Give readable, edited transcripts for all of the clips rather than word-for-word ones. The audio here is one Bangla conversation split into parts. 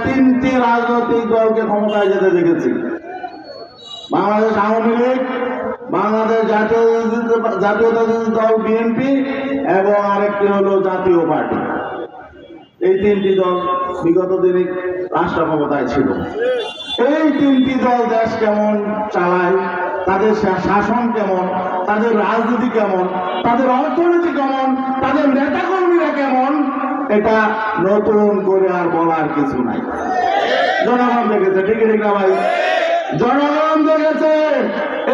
তিনটি রাজনৈতিক দলকে ক্ষমতায় যেতে দেখেছি। বাংলাদেশ আওয়ামী লীগ, বাংলাদেশ জাতীয়তাবাদী দল বিএনপি এবং আরেকটি হলো জাতীয় পার্টি। এই তিনটি দল বিগত দিনে রাষ্ট্র ক্ষমতায় ছিল। এই তিনটি দল দেশ কেমন চালায়, তাদের শাসন কেমন, তাদের রাজনীতি কেমন, তাদের অর্থনীতি কেমন, তাদের নেতাকর্মীরা কেমন, এটা নতুন করে আর বলার কিছু নাই। জনগণ দেখেছে, ঠিক না ভাই? জনগণ দেখেছে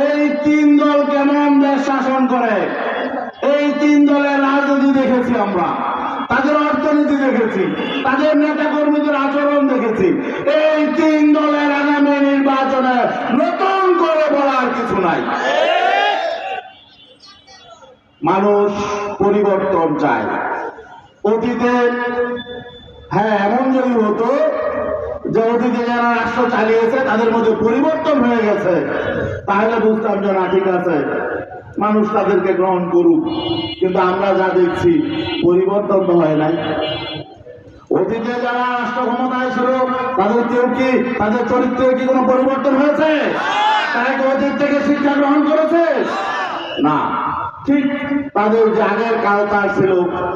এই তিন দল কেমন দেশ শাসন করে। এই তিন দলের রাজনীতি দেখেছি আমরা, তাদের অর্থনীতি দেখেছি, তাদের নেতা কর্মীদের আচরণ দেখেছি। এই তিন দলের আগামী নির্বাচনে নতুন করে বলার কিছু নাই। মানুষ পরিবর্তন চায়। অতীতে এমন যদি হতো যে অতীতে যারা রাষ্ট্র চালিয়েছে তাদের মধ্যে পরিবর্তন হয়ে গেছে, তাহলে বুঝতাম যে না, ঠিক আছে, মানুষ তাদেরকে গ্রহণ করুক। কিন্তু আমরা যা দেখছি পরিবর্তন তো হয় নাই। অতীতে যারা রাষ্ট্র ক্ষমতায় ছিল তাদের কেউ কি, তাদের চরিত্রে কি কোনো পরিবর্তন হয়েছে? তারা কি অতীত থেকে শিক্ষা গ্রহণ করেছে? না। ঠিক তাদের যে আগের কালচার ছিল,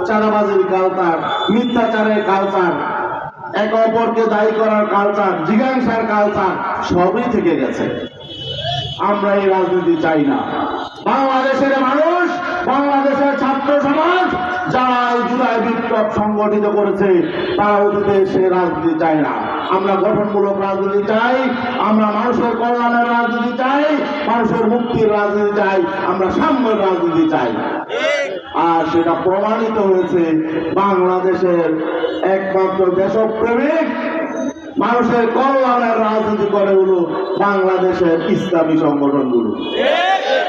চাঁদাবাজির কালচার, মিথ্যাচারের কালচার, একে অপরকে দায়ী করার কালচার, জিজ্ঞাসার কালচার, সবই থেকে গেছে। আমরা এই রাজনীতি চাই না। বাংলাদেশের মানুষ, বাংলাদেশের ছাত্র সমাজ যারা এই জুলাই বিপ্লব সংগঠিত করেছে, তারা অতীতে সে রাজনীতি চায় না। আমরা গঠনমূলক রাজনীতি চাই, আমরা মানুষের কল্যাণের রাজনীতি চাই, মানুষের মুক্তির রাজনীতি চাই, আমরা সাম্যের রাজনীতি চাই। আর সেটা প্রমাণিত হয়েছে বাংলাদেশের একমাত্র দেশপ্রেমিক, মানুষের কল্যাণের রাজনীতি করে হলো বাংলাদেশের ইসলামী সংগঠনগুলো।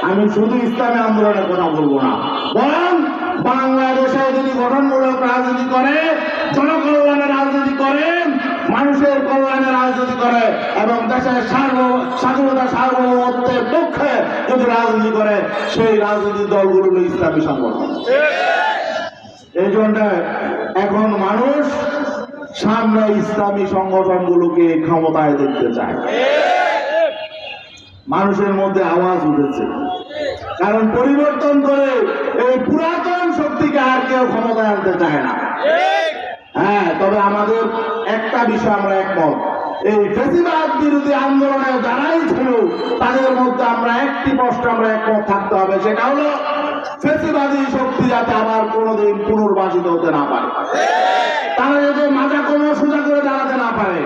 আমি শুধু ইসলামী আন্দোলনের কথা বলবো না, বরং বাংলাদেশে যদি গঠনমূলক রাজনীতি করে, জনকল্যাণের রাজনীতি করে, মানুষের কল্যাণের রাজনীতি করে এবং দেশের স্বাধীনতা সার্বভৌমত্বের পক্ষে যদি রাজনীতি করে, সেই রাজনৈতিক দলগুলো হলো ইসলামী সংগঠন। এই জন্য এখন মানুষ সামনে ইসলামী সংগঠনগুলোকে ক্ষমতায় দেখতে চায়। মানুষের মধ্যে আওয়াজ উঠেছে, কারণ পরিবর্তন করে এই পুরাতন শক্তিকে আর কেউ ক্ষমতায় আনতে চায় না। তবে আমাদের একটা বিষয় আমরা একমত, এই ফ্যাসিবাদ বিরোধী আন্দোলনে যারাই ছিল তাদের মধ্যে আমরা একটি প্রশ্ন আমরা একমত থাকতে হবে, সেটা হলো ফ্যাসিবাদী শক্তি যাতে আবার কোনোদিন পুনর্বাসিত হতে না পারে, তারা যাতে মাজা কোমর সোজা করে দাঁড়াতে না পারে।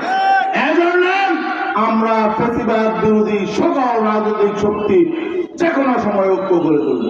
এজন্য আমরা ফ্যাসিবাদ বিরোধী সকল রাজনৈতিক শক্তি যে কোনো সময় ঐক্য করে তুলব।